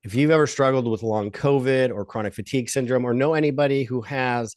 If you've ever struggled with long COVID or chronic fatigue syndrome, or know anybody who has,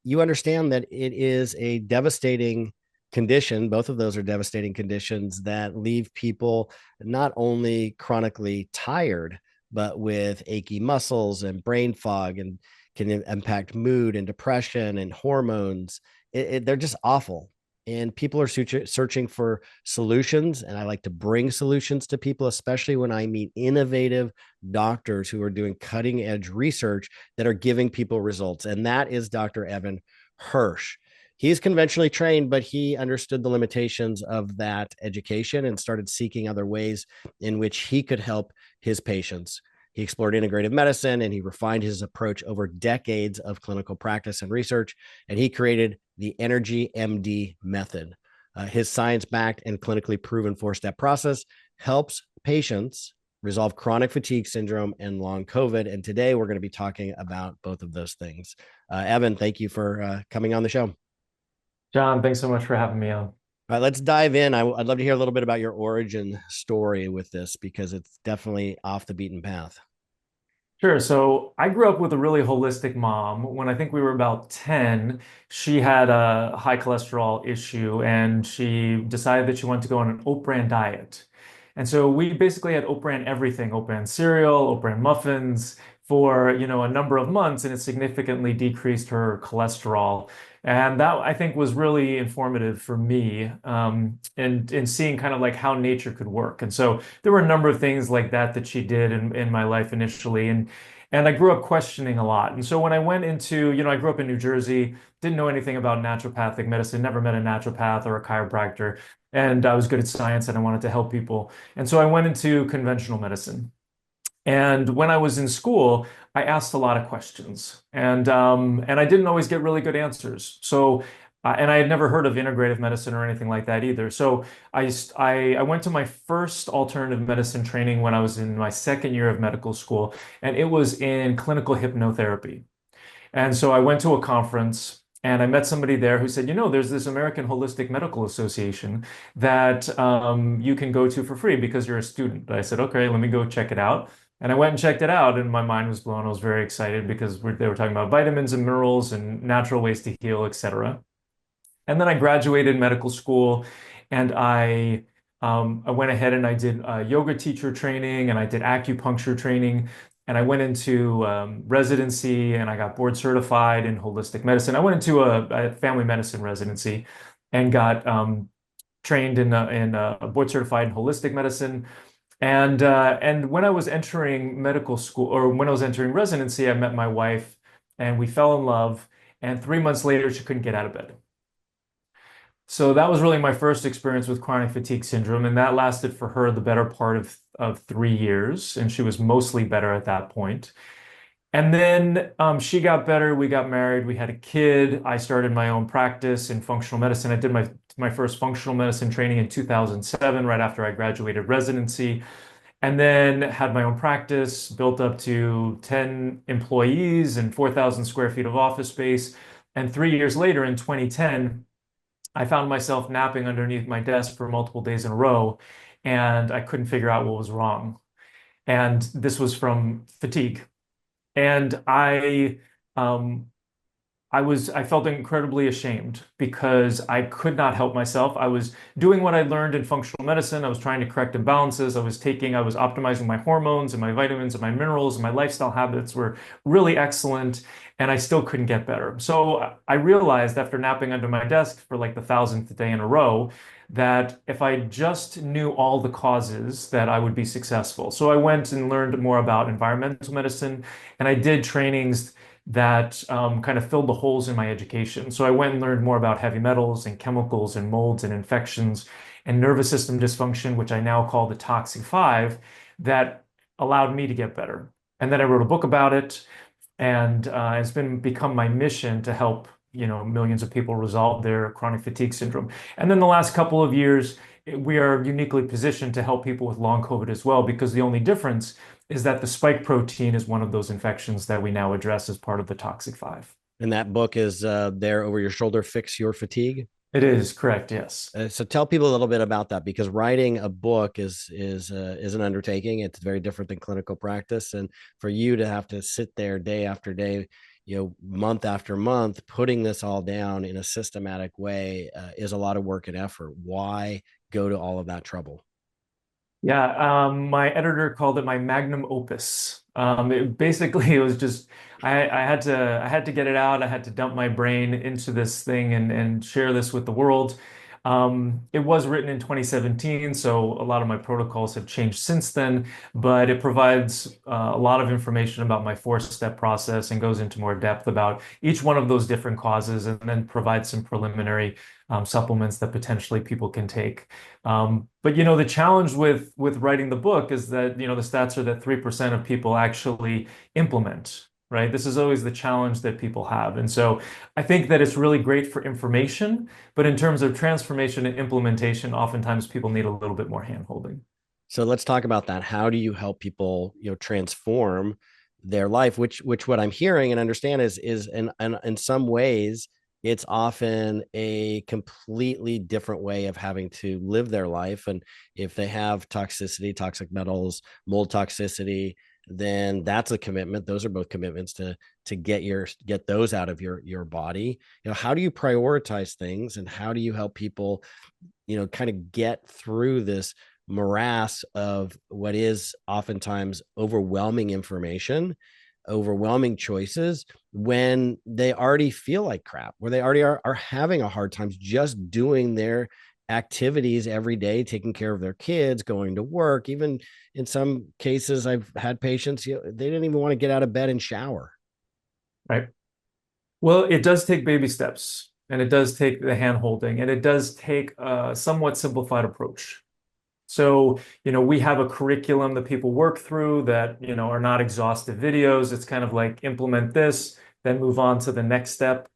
you understand that it is a devastating condition. Both of those are devastating conditions that leave people not only chronically tired, but with achy muscles and brain fog, and can impact mood and depression and hormones. They're just awful. And people are searching for solutions. And I like to bring solutions to people, especially when I meet innovative doctors who are doing cutting edge research that are giving people results. And that is Dr. Evan Hirsch. He's conventionally trained, but he understood the limitations of that education and started seeking other ways in which he could help his patients. He explored integrative medicine and he refined his approach over decades of clinical practice and research. And he created the EnergyMD Method. His science backed and clinically proven 4-step process helps patients resolve chronic fatigue syndrome and long COVID. And today we're going to be talking about both of those things. Evan, thank you for coming on the show. John, thanks so much for having me on. All right, let's dive in. I'd love to hear a little bit about your origin story with this because it's definitely off the beaten path. Sure. So I grew up with a really holistic mom. When I think we were about 10, she had a high cholesterol issue and she decided that she wanted to go on an oat bran diet. And so we basically had oat bran everything, oat bran cereal, oat bran muffins for, a number of months, and it significantly decreased her cholesterol. And that I think was really informative for me, in seeing kind of like how nature could work. And so there were a number of things like that that she did in my life initially. And I grew up questioning a lot. And so when I went into, I grew up in New Jersey, didn't know anything about naturopathic medicine, never met a naturopath or a chiropractor. And I was good at science and I wanted to help people. And so I went into conventional medicine. And when I was in school, I asked a lot of questions, and I didn't always get really good answers. So, and I had never heard of integrative medicine or anything like that either. So I went to my first alternative medicine training when I was in my second year of medical school, and it was in clinical hypnotherapy. And so I went to a conference. And I met somebody there who said, there's this American Holistic Medical Association that you can go to for free because you're a student. I said, okay, let me go check it out. And I went and checked it out, and my mind was blown. I was very excited because they were talking about vitamins and minerals and natural ways to heal, etc. And then I graduated medical school, and I went ahead and I did yoga teacher training, and I did acupuncture training, and I went into residency, and I got board certified in holistic medicine. I went into a family medicine residency, and got trained in board certified in holistic medicine. And when I was entering medical school, or when I was entering residency, I met my wife and we fell in love. And 3 months later, she couldn't get out of bed. So that was really my first experience with chronic fatigue syndrome. And that lasted for her the better part of 3 years. And she was mostly better at that point. And then she got better. We got married. We had a kid. I started my own practice in functional medicine. I did my first functional medicine training in 2007, right after I graduated residency, and then had my own practice, built up to 10 employees and 4,000 square feet of office space. And 3 years later, in 2010, I found myself napping underneath my desk for multiple days in a row, and I couldn't figure out what was wrong. And this was from fatigue. And um, I felt incredibly ashamed because I could not help myself. I was doing what I learned in functional medicine. I was trying to correct imbalances. I was optimizing my hormones and my vitamins and my minerals, and my lifestyle habits were really excellent, and I still couldn't get better. So I realized after napping under my desk for like the thousandth day in a row that if I just knew all the causes, that I would be successful. So I went and learned more about environmental medicine, and I did trainings that kind of filled the holes in my education. So I went and learned more about heavy metals and chemicals and molds and infections and nervous system dysfunction, which I now call the toxic five, that allowed me to get better. And then I wrote a book about it, and it's become my mission to help, millions of people resolve their chronic fatigue syndrome. And then the last couple of years, we are uniquely positioned to help people with long COVID as well, because the only difference is that the spike protein is one of those infections that we now address as part of the toxic five. And that book is there over your shoulder, Fix Your Fatigue. It is correct, yes. So tell people a little bit about that, because writing a book is an undertaking. It's very different than clinical practice, and for you to have to sit there day after day, month after month, putting this all down in a systematic way is a lot of work and effort. Why go to all of that trouble? Yeah, my editor called it my magnum opus. It was just I had to get it out. I had to dump my brain into this thing and share this with the world. It was written in 2017, so a lot of my protocols have changed since then, but it provides a lot of information about my four-step process and goes into more depth about each one of those different causes, and then provides some preliminary supplements that potentially people can take. But the challenge with writing the book is that the stats are that 3% of people actually implement, right? This is always the challenge that people have. And so I think that it's really great for information, but in terms of transformation and implementation, oftentimes people need a little bit more hand-holding. So let's talk about that. How do you help people, transform their life? Which what I'm hearing and understand is in some ways it's often a completely different way of having to live their life. And if they have toxicity, toxic metals, mold toxicity, then that's a commitment. Those are both commitments to get those out of your body. How do you prioritize things, and how do you help people, kind of get through this morass of what is oftentimes overwhelming information, overwhelming choices, when they already feel like crap, where they already are having a hard time just doing their activities every day, taking care of their kids, going to work. Even in some cases, I've had patients, they didn't even want to get out of bed and shower. Right. Well, it does take baby steps, and it does take the hand holding, and it does take a somewhat simplified approach. So, we have a curriculum that people work through that, are not exhaustive videos. It's kind of like implement this, then move on to the next step.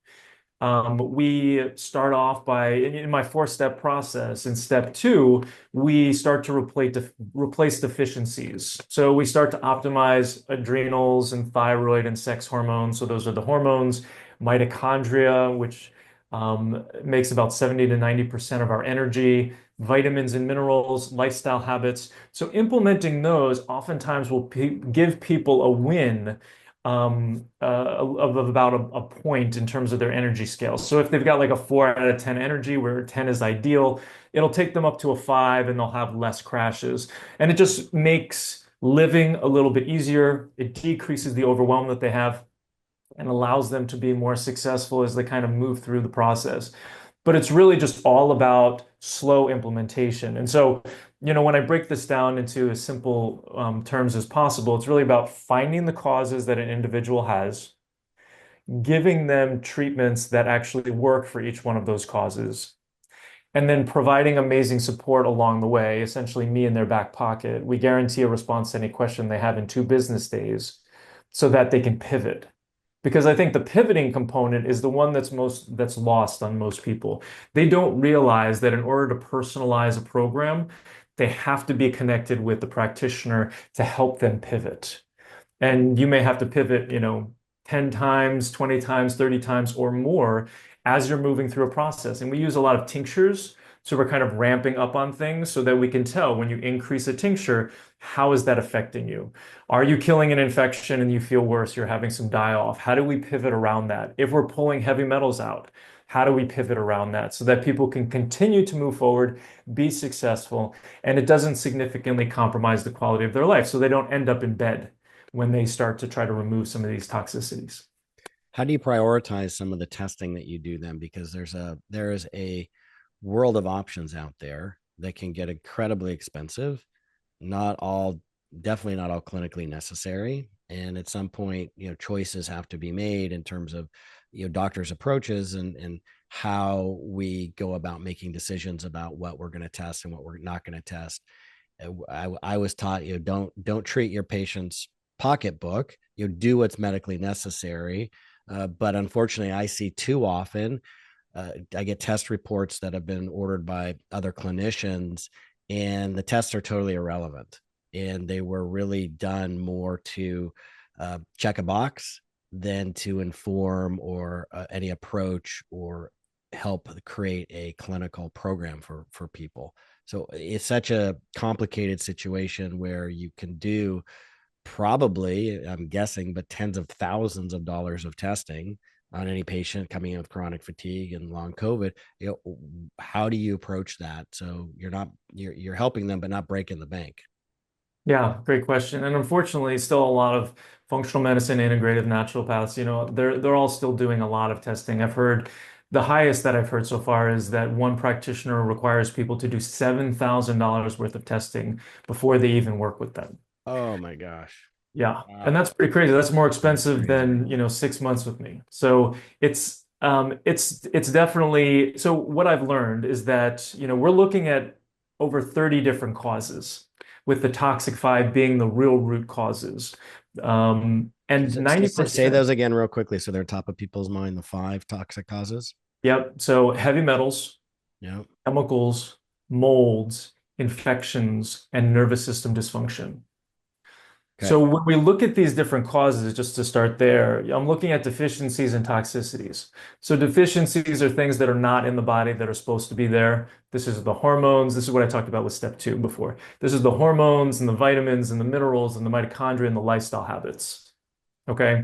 We start off by, in my four-step process, in step two, we start to replace deficiencies. So we start to optimize adrenals and thyroid and sex hormones. So those are the hormones, mitochondria, which makes about 70 to 90% of our energy, vitamins and minerals, lifestyle habits. So implementing those oftentimes will give people a win of about a point in terms of their energy scale. So if they've got like a 4 out of 10 energy, where 10 is ideal, it'll take them up to a 5, and they'll have less crashes. And it just makes living a little bit easier. It decreases the overwhelm that they have and allows them to be more successful as they kind of move through the process. But it's really just all about slow implementation. And so, when I break this down into as simple terms as possible, it's really about finding the causes that an individual has, giving them treatments that actually work for each one of those causes, and then providing amazing support along the way, essentially me in their back pocket. We guarantee a response to any question they have in 2 business days so that they can pivot. Because I think the pivoting component is the one that's lost on most people. They don't realize that in order to personalize a program, they have to be connected with the practitioner to help them pivot. And you may have to pivot, 10 times, 20 times, 30 times or more as you're moving through a process. And we use a lot of tinctures. So we're kind of ramping up on things so that we can tell when you increase a tincture, how is that affecting you? Are you killing an infection and you feel worse? You're having some die off. How do we pivot around that? If we're pulling heavy metals out, how do we pivot around that so that people can continue to move forward, be successful, and it doesn't significantly compromise the quality of their life so they don't end up in bed when they start to try to remove some of these toxicities? How do you prioritize some of the testing that you do then? Because there is a world of options out there that can get incredibly expensive. Not all, definitely not all clinically necessary. And at some point, choices have to be made in terms of, doctors' approaches and how we go about making decisions about what we're going to test and what we're not going to test. I was taught, don't treat your patient's pocketbook. Do what's medically necessary. But unfortunately, I see too often. I get test reports that have been ordered by other clinicians, and the tests are totally irrelevant. And they were really done more to check a box than to inform or any approach or help create a clinical program for people. So it's such a complicated situation where you can do probably, I'm guessing, but tens of thousands of dollars of testing on any patient coming in with chronic fatigue and long COVID. How do you approach that? So you're helping them, but not breaking the bank. Yeah, great question. And unfortunately, still a lot of functional medicine, integrative naturopaths, they're all still doing a lot of testing. I've heard the highest that I've heard so far is that one practitioner requires people to do $7,000 worth of testing before they even work with them. Oh my gosh. Yeah, and Wow. that's pretty crazy. That's more That's expensive crazy. than, 6 months with me. So it's definitely so what I've learned is that, we're looking at over 30 different causes, with the toxic five being the real root causes. And Say 90%, those again real quickly so they're top of people's mind. The five toxic causes. yep. So heavy metals, Yeah. chemicals, molds, infections, and nervous system dysfunction. Okay. So when we look at these different causes, just to start there, I'm looking at deficiencies and toxicities. So deficiencies are things that are not in the body that are supposed to be there. This is the hormones. This is what I talked about with step two before. This is the hormones and the vitamins and the minerals and the mitochondria and the lifestyle habits. Okay.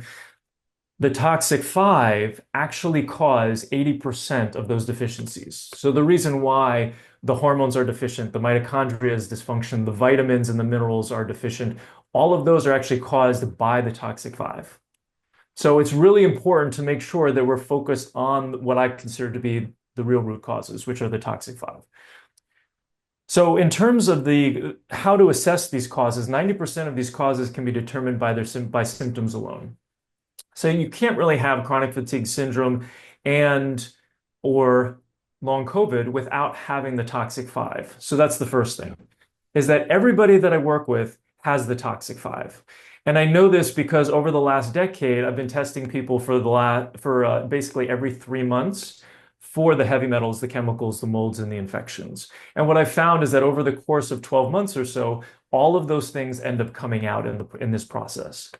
The toxic five actually cause 80% of those deficiencies. So the reason why the hormones are deficient, the mitochondria is dysfunction, the vitamins and the minerals are deficient, all of those are actually caused by the toxic five. So it's really important to make sure that we're focused on what I consider to be the real root causes, which are the toxic five. So in terms of the how to assess these causes, 90% of these causes can be determined by by symptoms alone. So you can't really have chronic fatigue syndrome and or long COVID without having the toxic five. So that's the first Yeah. thing, is that everybody that I work with has the toxic five. And I know this because over the last decade, I've been testing people for basically every 3 months for the heavy metals, the chemicals, the molds, and the infections. And what I found is that over the course of 12 months or so, all of those things end up coming out in this process.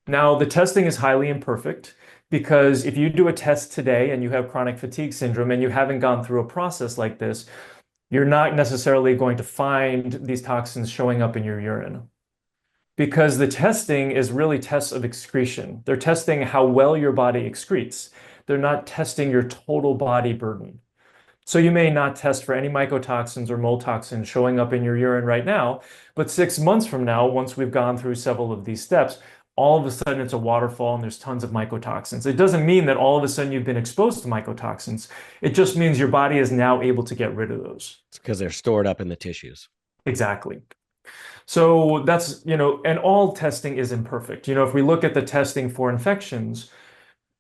Now, the testing is highly imperfect because if you do a test today and you have chronic fatigue syndrome and you haven't gone through a process like this, you're not necessarily going to find these toxins showing up in your urine because the testing is really tests of excretion. They're testing how well your body excretes. They're not testing your total body burden. So you may not test for any mycotoxins or mold toxins showing up in your urine right now, but 6 months from now, once we've gone through several of these steps, all of a sudden it's a waterfall and there's tons of mycotoxins. It doesn't mean that all of a sudden you've been exposed to mycotoxins. It just means your body is now able to get rid of those. It's because they're stored up in the tissues. Exactly. So that's, and all testing is imperfect. If we look at the testing for infections,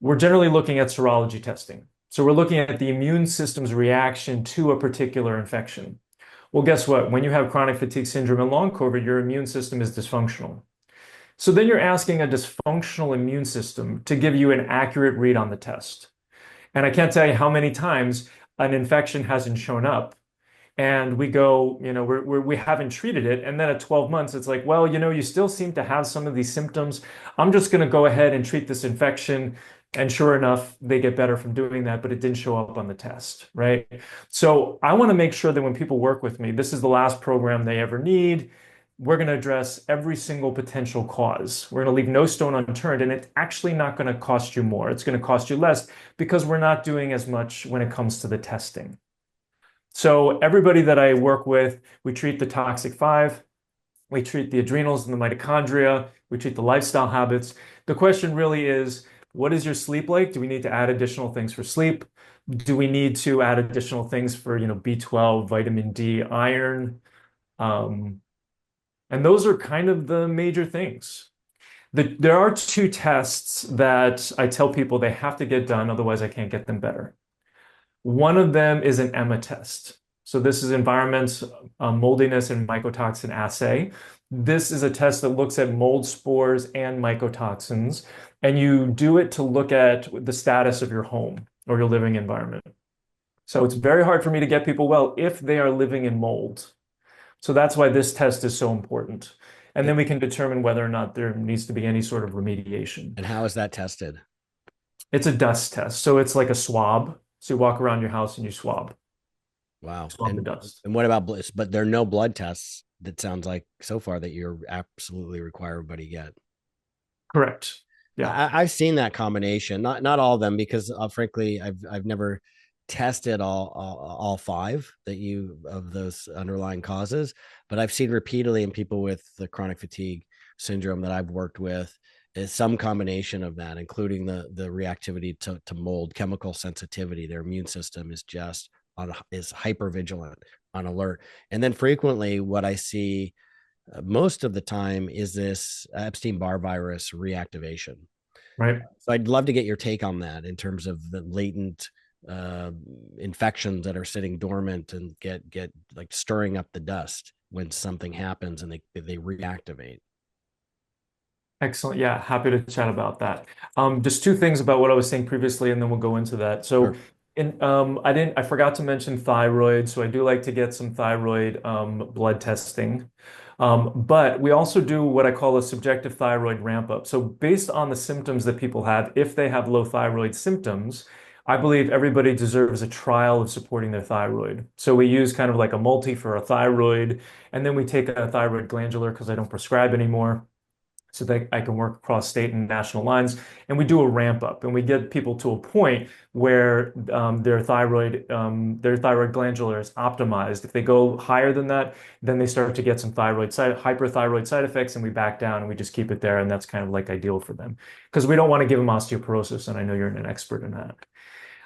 we're generally looking at serology testing. So we're looking at the immune system's reaction to a particular infection. Well, guess what? When you have chronic fatigue syndrome and long COVID, your immune system is dysfunctional. So then you're asking a dysfunctional immune system to give you an accurate read on the test. And I can't tell you how many times an infection hasn't shown up and we go, we haven't treated it. And then at 12 months, it's like, well, you still seem to have some of these symptoms. I'm just going to go ahead and treat this infection. And sure enough, they get better from doing that, but it didn't show up on the test, right? So I want to make sure that when people work with me, this is the last program they ever need. We're going to address every single potential cause. We're going to leave no stone unturned, and it's actually not going to cost you more. It's going to cost you less because we're not doing as much when it comes to the testing. So everybody that I work with, we treat the toxic five, we treat the adrenals and the mitochondria, we treat the lifestyle habits. The question really is, what is your sleep like? Do we need to add additional things for sleep? Do we need to add additional things for, B12, vitamin D, iron? Um, and those are kind of the major things. There are two tests that I tell people they have to get done, otherwise I can't get them better. One of them is an EMA test. So this is environment, moldiness and mycotoxin assay. This is a test that looks at mold spores and mycotoxins, and you do it to look at the status of your home or your living environment. So it's very hard for me to get people well if they are living in mold. So that's why this test is so important. And then we can determine whether or not there needs to be any sort of remediation. And how is that tested? It's a dust test. So it's like a swab. So you walk around your house and you Wow. swab the dust. And what about bliss? But there are no blood tests that sounds like so far that you're absolutely require everybody get. Correct. Yeah. I've seen that combination, not all of them, because frankly, I've never tested all five that you of those underlying causes, but I've seen repeatedly in people with the chronic fatigue syndrome that I've worked with is some combination of that, including the reactivity to mold, chemical sensitivity. Their immune system is just is hyper vigilant on alert, and then frequently what I see most of the time is this Epstein-Barr virus reactivation. Right. So I'd love to get your take on that in terms of the latent uh, infections that are sitting dormant and get like stirring up the dust when something happens and they reactivate. Excellent. Yeah, happy to chat about that. Just two things about what I was saying previously, and then we'll go into that. So, Sure. I forgot to mention thyroid. So I do like to get some thyroid blood testing. But we also do what I call a subjective thyroid ramp up. So based on the symptoms that people have, if they have low thyroid symptoms, I believe everybody deserves a trial of supporting their thyroid. So we use kind of like a multi for a thyroid, and then we take a thyroid glandular because I don't prescribe anymore so that I can work across state and national lines. And we do a ramp up, and we get people to a point where their thyroid glandular is optimized. If they go higher than that, then they start to get some hyperthyroid side effects, and we back down and we just keep it there, and that's kind of like ideal for them because we don't want to give them osteoporosis, and I know you're an expert in that.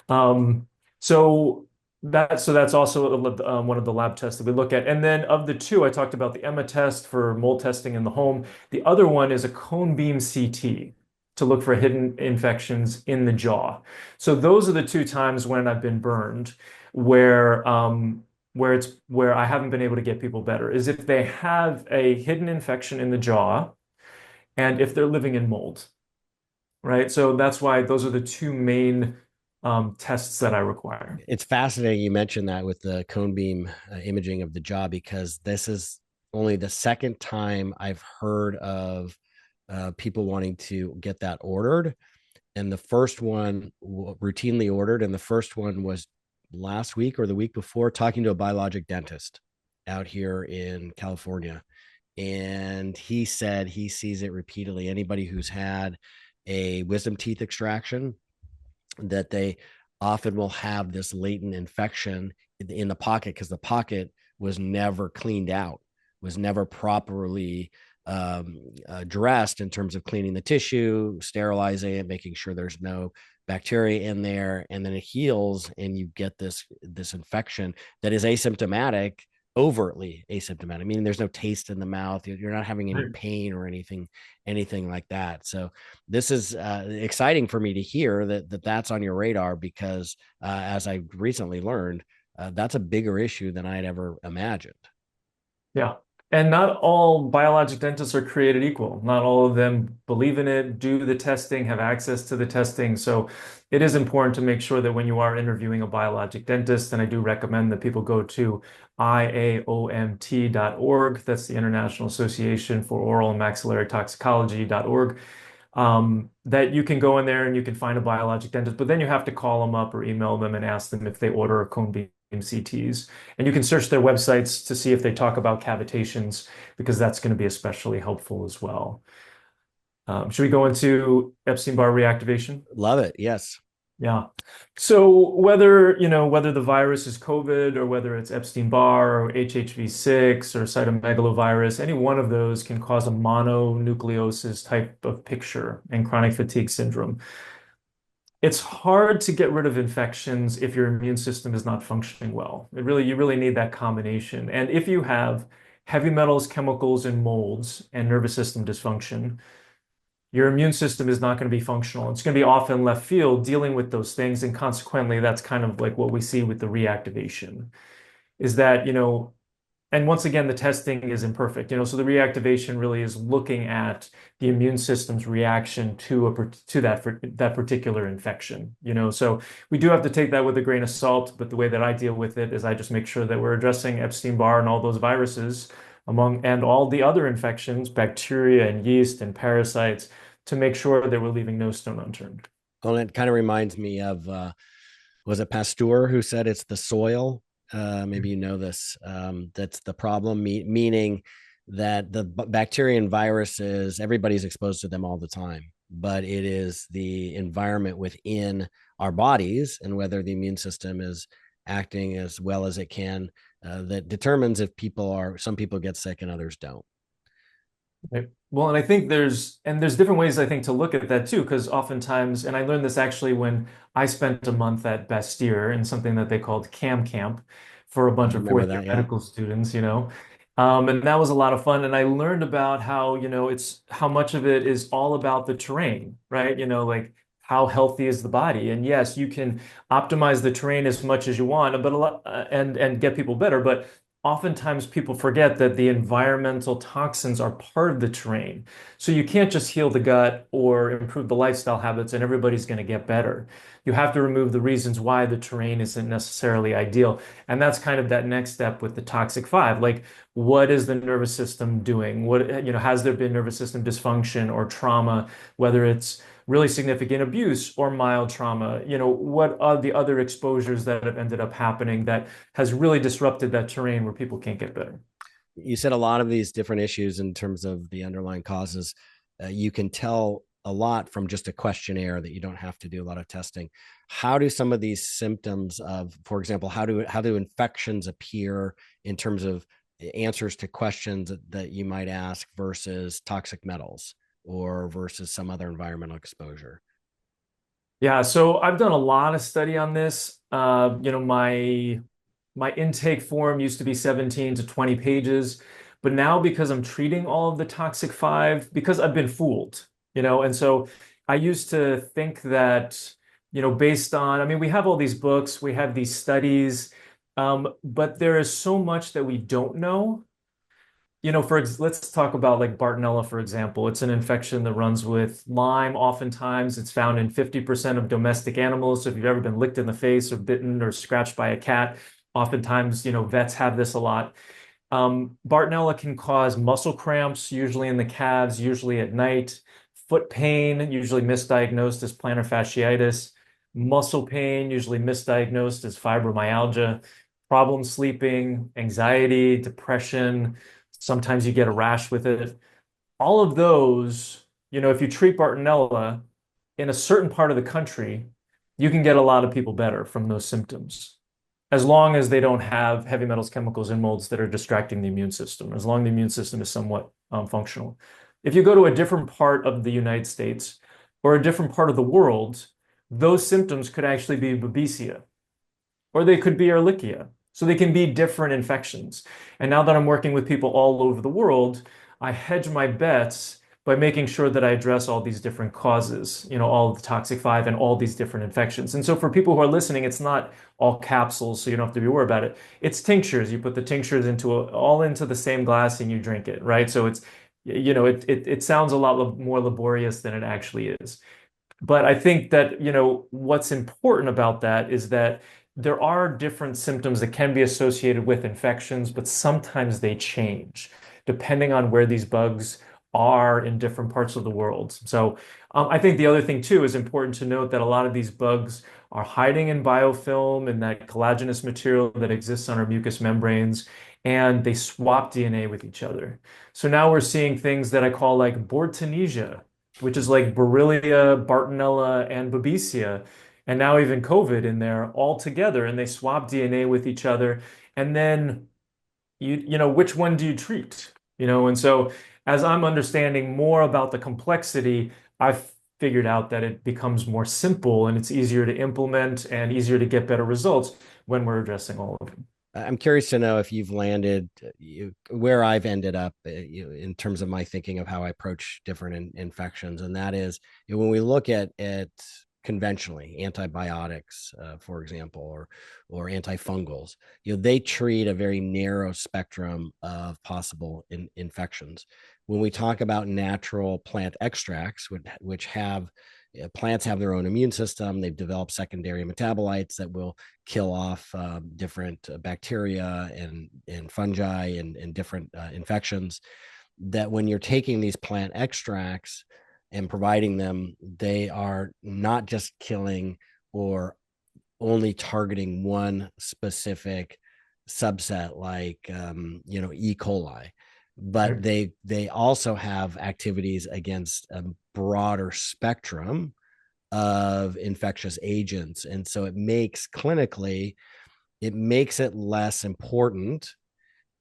Um, so that's also one of the lab tests that we look at. And then of the two, I talked about the EMA test for mold testing in the home. The other one is a cone beam CT to look for hidden infections in the jaw. So those are the two times when I've been burned where I haven't been able to get people better is if they have a hidden infection in the jaw and if they're living in mold, right? So that's why those are the two main tests that I require. It's fascinating you mentioned that with the cone beam imaging of the jaw because this is only the second time I've heard of people wanting to get that ordered. And the first one routinely ordered, and the first one was last week or the week before, talking to a biologic dentist out here in California. And he said he sees it repeatedly. Anybody who's had a wisdom teeth extraction, that they often will have this latent infection in the pocket because the pocket was never cleaned out, was never properly addressed in terms of cleaning the tissue, sterilizing it, making sure there's no bacteria in there, and then it heals, and you get this infection that is asymptomatic, overtly asymptomatic, meaning there's no taste in the mouth, you're not having any Right. pain or anything like that. So this is exciting for me to hear that's on your radar because as I recently learned, that's a bigger issue than I had ever imagined. Yeah. And not all biologic dentists are created equal. Not all of them believe in it, do the testing, have access to the testing. So it is important to make sure that when you are interviewing a biologic dentist, and I do recommend that people go to IAOMT.org. That's the International Association for Oral and Maxillary Toxicology.org. That you can go in there and you can find a biologic dentist, but then you have to call them up or email them and ask them if they order a cone beam CTs. And you can search their websites to see if they talk about cavitations, because that's going to be especially helpful as well. Should we go into Epstein-Barr reactivation? Love it. Yes. Yeah. So whether the virus is COVID or whether it's Epstein-Barr or HHV6 or cytomegalovirus, any one of those can cause a mononucleosis type of picture in chronic fatigue syndrome. It's hard to get rid of infections if your immune system is not functioning well. You really need that combination. And if you have heavy metals, chemicals, and molds and nervous system dysfunction, your immune system is not going to be functional. It's going to be off in left field dealing with those things. And consequently, that's kind of like what we see with the reactivation is that, and once again, the testing is imperfect, so the reactivation really is looking at the immune system's reaction to that particular infection, So we do have to take that with a grain of salt, but the way that I deal with it is I just make sure that we're addressing Epstein-Barr and all those viruses and all the other infections, bacteria and yeast and parasites, to make sure that we're leaving no stone unturned. Well, it kind of reminds me of Was it Pasteur who said it's the soil? Maybe Mhm. you know this. That's the problem, meaning that the bacteria and viruses, everybody's exposed to them all the time, but it is the environment within our bodies and whether the immune system is acting as well as it can that determines if some people get sick and others don't. Right. Well, and I think there's different ways I think to look at that too, because oftentimes, and I learned this actually when I spent a month at Bastyr in something that they called Cam Camp for a I bunch of remember fourth year that. Yeah. medical students, and that was a lot of fun. And I learned about how, it's how much of it is all about the terrain, right? Like how healthy is the body? And yes, you can optimize the terrain as much as you want, but a lot and get people better, but oftentimes people forget that the environmental toxins are part of the terrain. So you can't just heal the gut or improve the lifestyle habits and everybody's going to get better. You have to remove the reasons why the terrain isn't necessarily ideal. And that's kind of that next step with the toxic five. Like, what is the nervous system doing? Has there been nervous system dysfunction or trauma, whether it's really significant abuse or mild trauma? What are the other exposures that have ended up happening that has really disrupted that terrain where people can't get better? You said a lot of these different issues in terms of the underlying causes. You can tell a lot from just a questionnaire that you don't have to do a lot of testing. How do some of these symptoms of, for example, how do infections appear in terms of answers to questions that you might ask versus toxic metals or versus some other environmental exposure? Yeah, so I've done a lot of study on this. My intake form used to be 17 to 20 pages, but now because I'm treating all of the toxic five, because I've been fooled, and so I used to think that, based on, I mean, we have all these books, we have these studies, but there is so much that we don't know. Let's talk about like Bartonella, for example. It's an infection that runs with Lyme. Oftentimes, it's found in 50% of domestic animals. So if you've ever been licked in the face or bitten or scratched by a cat, oftentimes, vets have this a lot. Bartonella can cause muscle cramps, usually in the calves, usually at night, foot pain, usually misdiagnosed as plantar fasciitis, muscle pain, usually misdiagnosed as fibromyalgia, problem sleeping, anxiety, depression. Sometimes you get a rash with it. All of those, if you treat Bartonella in a certain part of the country, you can get a lot of people better from those symptoms as long as they don't have heavy metals, chemicals, and molds that are distracting the immune system, as long as the immune system is somewhat functional. If you go to a different part of the United States or a different part of the world, those symptoms could actually be babesia or they could be Ehrlichia. So they can be different infections. And now that I'm working with people all over the world, I hedge my bets by making sure that I address all these different causes, all of the toxic five and all these different infections. And so for people who are listening, it's not all capsules, so you don't have to be worried about it. It's tinctures. You put the tinctures all into the same glass and you drink it, right? So it sounds a lot more laborious than it actually is. But I think that, what's important about that is that there are different symptoms that can be associated with infections, but sometimes they change depending on where these bugs are in different parts of the world. So I think the other thing too is important to note that a lot of these bugs are hiding in biofilm and that collagenous material that exists on our mucous membranes, and they swap DNA with each other. So now we're seeing things that I call like Bortezomia, which is like Borrelia, Bartonella, and Babesia, and now even COVID in there all together, and they swap DNA with each other. And then which one do you treat? And so as I'm understanding more about the complexity, I've figured out that it becomes more simple and it's easier to implement and easier to get better results when we're addressing all of them. I'm curious to know if you've landed where I've ended up in terms of my thinking of how I approach different infections, and that is when we look at conventionally antibiotics, for example, or antifungals, they treat a very narrow spectrum of possible infections. When we talk about natural plant extracts, which have plants have their own immune system, they've developed secondary metabolites that will kill off different bacteria and fungi and different infections. That when you're taking these plant extracts and providing them, they are not just killing or only targeting one specific subset, like E. coli, but Right. they also have activities against a broader spectrum of infectious agents, and so it makes it less important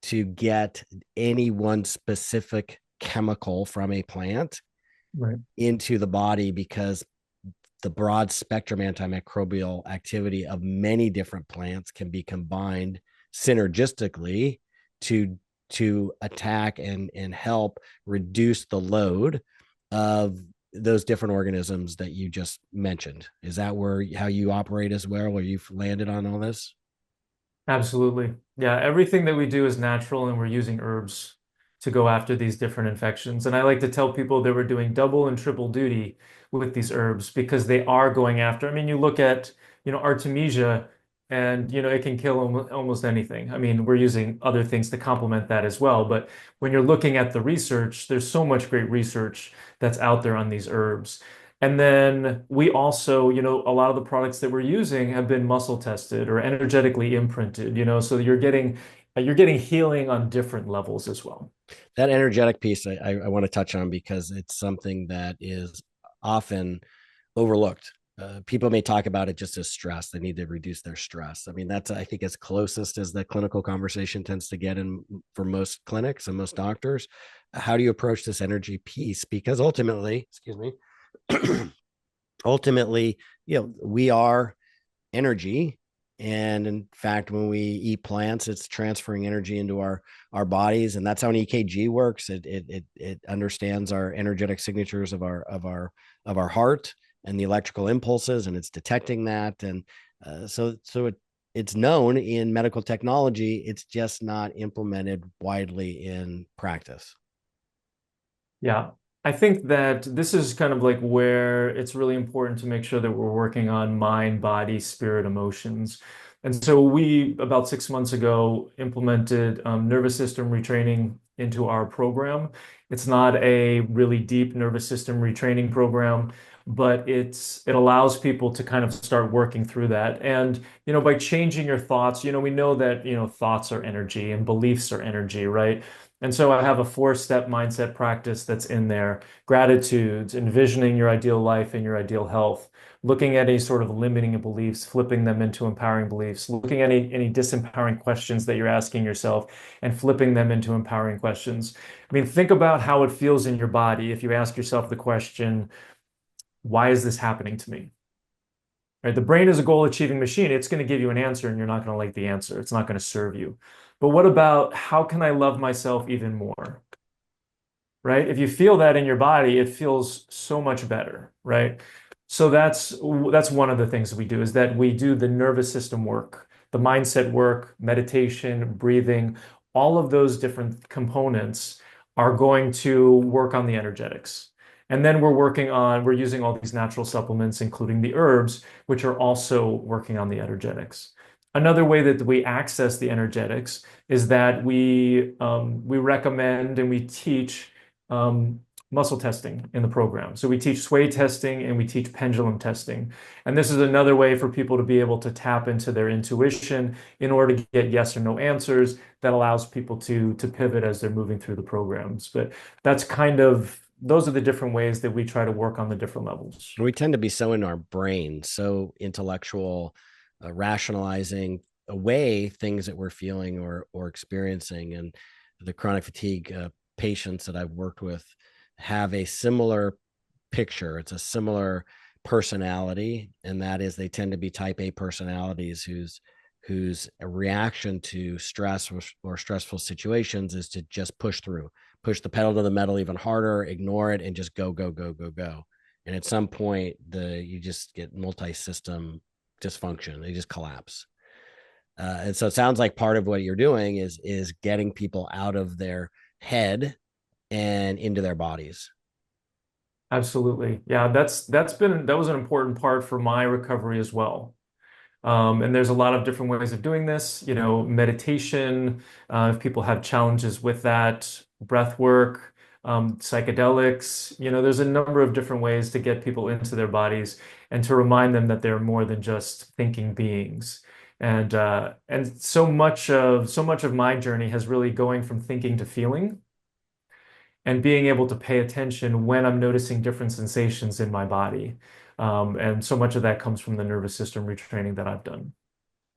to get any one specific chemical from a plant Right. into the body, because the broad spectrum antimicrobial activity of many different plants can be combined synergistically to attack and help reduce the load of those different organisms that you just mentioned. Is that where how you operate as well, where you've landed on all this? Absolutely. Yeah, everything that we do is natural, and we're using herbs to go after these different infections. And I like to tell people that we're doing double and triple duty with these herbs because they are going after. I mean, you look at, Artemisia, and, it can kill almost anything. I mean, we're using other things to complement that as well. But when you're looking at the research, there's so much great research that's out there on these herbs. And then we also, a lot of the products that we're using have been muscle tested or energetically imprinted, so you're getting healing on different levels as well. That energetic piece I want to touch on, because it's something that is often overlooked. People may talk about it just as stress. They need to reduce their stress. I mean, that's, I think, as closest as the clinical conversation tends to get in for most clinics and most doctors. How do you approach this energy piece? Because ultimately, excuse me, ultimately, we are energy. And in fact, when we eat plants, it's transferring energy into our bodies, and that's how an EKG works. It understands our energetic signatures of our heart and the electrical impulses, and it's detecting that. And it's known in medical technology. It's just not implemented widely in practice. Yeah. I think that this is kind of like where it's really important to make sure that we're working on mind, body, spirit, emotions. And so we, about 6 months ago, implemented nervous system retraining into our program. It's not a really deep nervous system retraining program, but it allows people to kind of start working through that. And, by changing your thoughts, we know that, thoughts are energy and beliefs are energy, right? And so I have a four-step mindset practice that's in there: gratitudes, envisioning your ideal life and your ideal health, looking at any sort of limiting beliefs, flipping them into empowering beliefs, looking at any disempowering questions that you're asking yourself and flipping them into empowering questions. I mean, think about how it feels in your body if you ask yourself the question, why is this happening to me? Right? The brain is a goal-achieving machine. It's going to give you an answer, and you're not going to like the answer. It's not going to serve you. But what about how can I love myself even more? Right? If you feel that in your body, it feels so much better, right? So that's one of the things that we do is that we do the nervous system work, the mindset work, meditation, breathing, all of those different components are going to work on the energetics. And then we're using all these natural supplements, including the herbs, which are also working on the energetics. Another way that we access the energetics is that we recommend and we teach muscle testing in the program. So we teach sway testing and we teach pendulum testing. And this is another way for people to be able to tap into their intuition in order to get yes or no answers that allows people to pivot as they're moving through the programs. But those are the different ways that we try to work on the different levels. We tend to be so in our brain, so intellectual, rationalizing away things that we're feeling or experiencing. And the chronic fatigue patients that I've worked with have a similar picture. It's a similar personality, and that is they tend to be type A personalities whose reaction to stress or stressful situations is to just push through, push the pedal to the metal even harder, ignore it, and just go, go, go, go, go. And at some point, you just get multi-system dysfunction. They just collapse. And so it sounds like part of what you're doing is getting people out of their head and into their bodies. Absolutely. Yeah, that was an important part for my recovery as well. And there's a lot of different ways of doing this, meditation, if people have challenges with that, breath work, psychedelics. There's a number of different ways to get people into their bodies and to remind them that they're more than just thinking beings. And so much of my journey has really going from thinking to feeling and being able to pay attention when I'm noticing different sensations in my body. And so much of that comes from the nervous system retraining that I've done.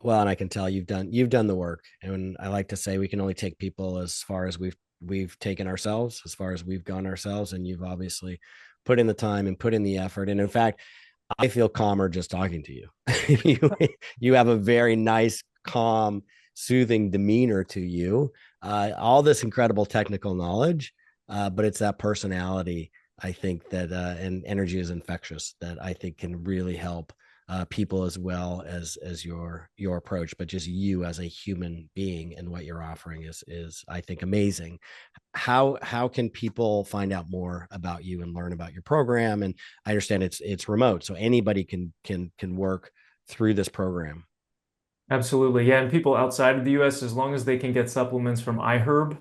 Well, and I can tell you've done the work. And I like to say we can only take people as far as we've taken ourselves, as far as we've gone ourselves. And you've obviously put in the time and put in the effort. And in fact, I feel calmer just talking to you. you you have a very nice, calm, soothing demeanor to you. All this incredible technical knowledge, but it's that personality. I think that and energy is infectious. That I think can really help people as well as your approach, but just you as a human being and what you're offering is I think amazing. How can people find out more about you and learn about your program? And I understand it's remote, so anybody can work through this program. Absolutely. Yeah, and people outside of the US, as long as they can get supplements from iHerb,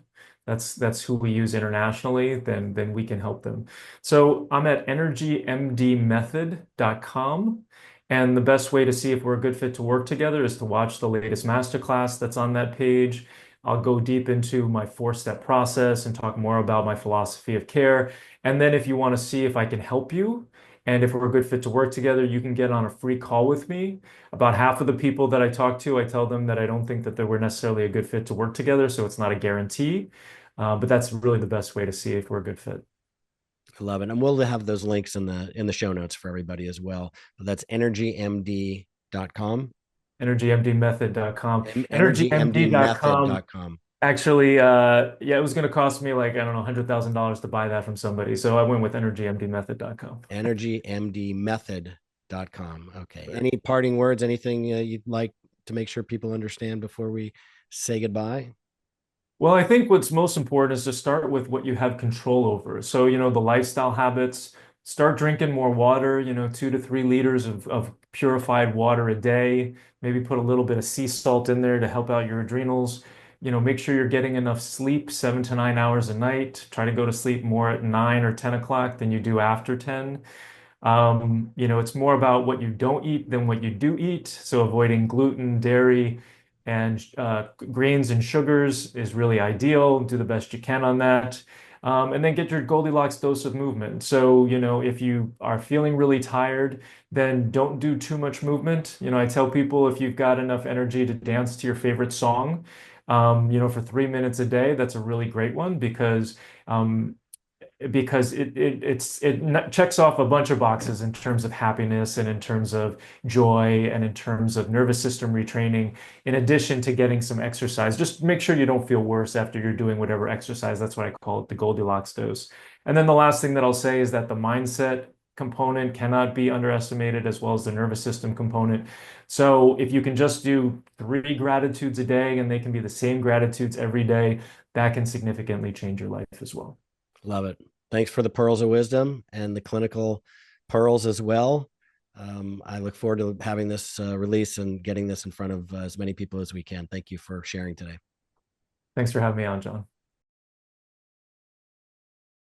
that's who we use internationally, then we can help them. So I'm at energymdmethod.com. And the best way to see if we're a good fit to work together is to watch the latest masterclass that's on that page. I'll go deep into my four-step process and talk more about my philosophy of care. And then if you want to see if I can help you and if we're a good fit to work together, you can get on a free call with me. About half of the people that I talk to, I tell them that I don't think that they were necessarily a good fit to work together, so it's not a guarantee. But that's really the best way to see if we're a good fit. I love it, and we'll have those links in the show notes for everybody as well. But that's energymd.com. EnergyMDMethod.com. EnergyMD.com. Energymdmethod.com. Actually, yeah, it was going to cost me like, I don't know, $100,000 to buy that from somebody. So I went with EnergyMDMethod.com. Energymdmethod.com. Okay. Any parting words, anything you'd like to make sure people understand before we say goodbye? Well, I think what's most important is to start with what you have control over. So, the lifestyle habits, start drinking more water, 2 to 3 liters of purified water a day. Maybe put a little bit of sea salt in there to help out your adrenals. Make sure you're getting enough sleep, 7 to 9 hours a night. Try to go to sleep more at 9 or 10 o'clock than you do after 10. It's more about what you don't eat than what you do eat. So avoiding gluten, dairy, and grains and sugars is really ideal. Do the best you can on that. And then get your Goldilocks dose of movement. So, if you are feeling really tired, then don't do too much movement. I tell people if you've got enough energy to dance to your favorite song, for 3 minutes a day, that's a really great one because it checks off a bunch of boxes in terms of happiness and in terms of joy and in terms of nervous system retraining, in addition to getting some exercise. Just make sure you don't feel worse after you're doing whatever exercise. That's what I call it, the Goldilocks dose. And then the last thing that I'll say is that the mindset component cannot be underestimated, as well as the nervous system component. So if you can just do 3 gratitudes a day and they can be the same gratitudes every day, that can significantly change your life as well. Love it. Thanks for the pearls of wisdom and the clinical pearls as well. I look forward to having this release and getting this in front of as many people as we can. Thank you for sharing today. Thanks for having me on, John.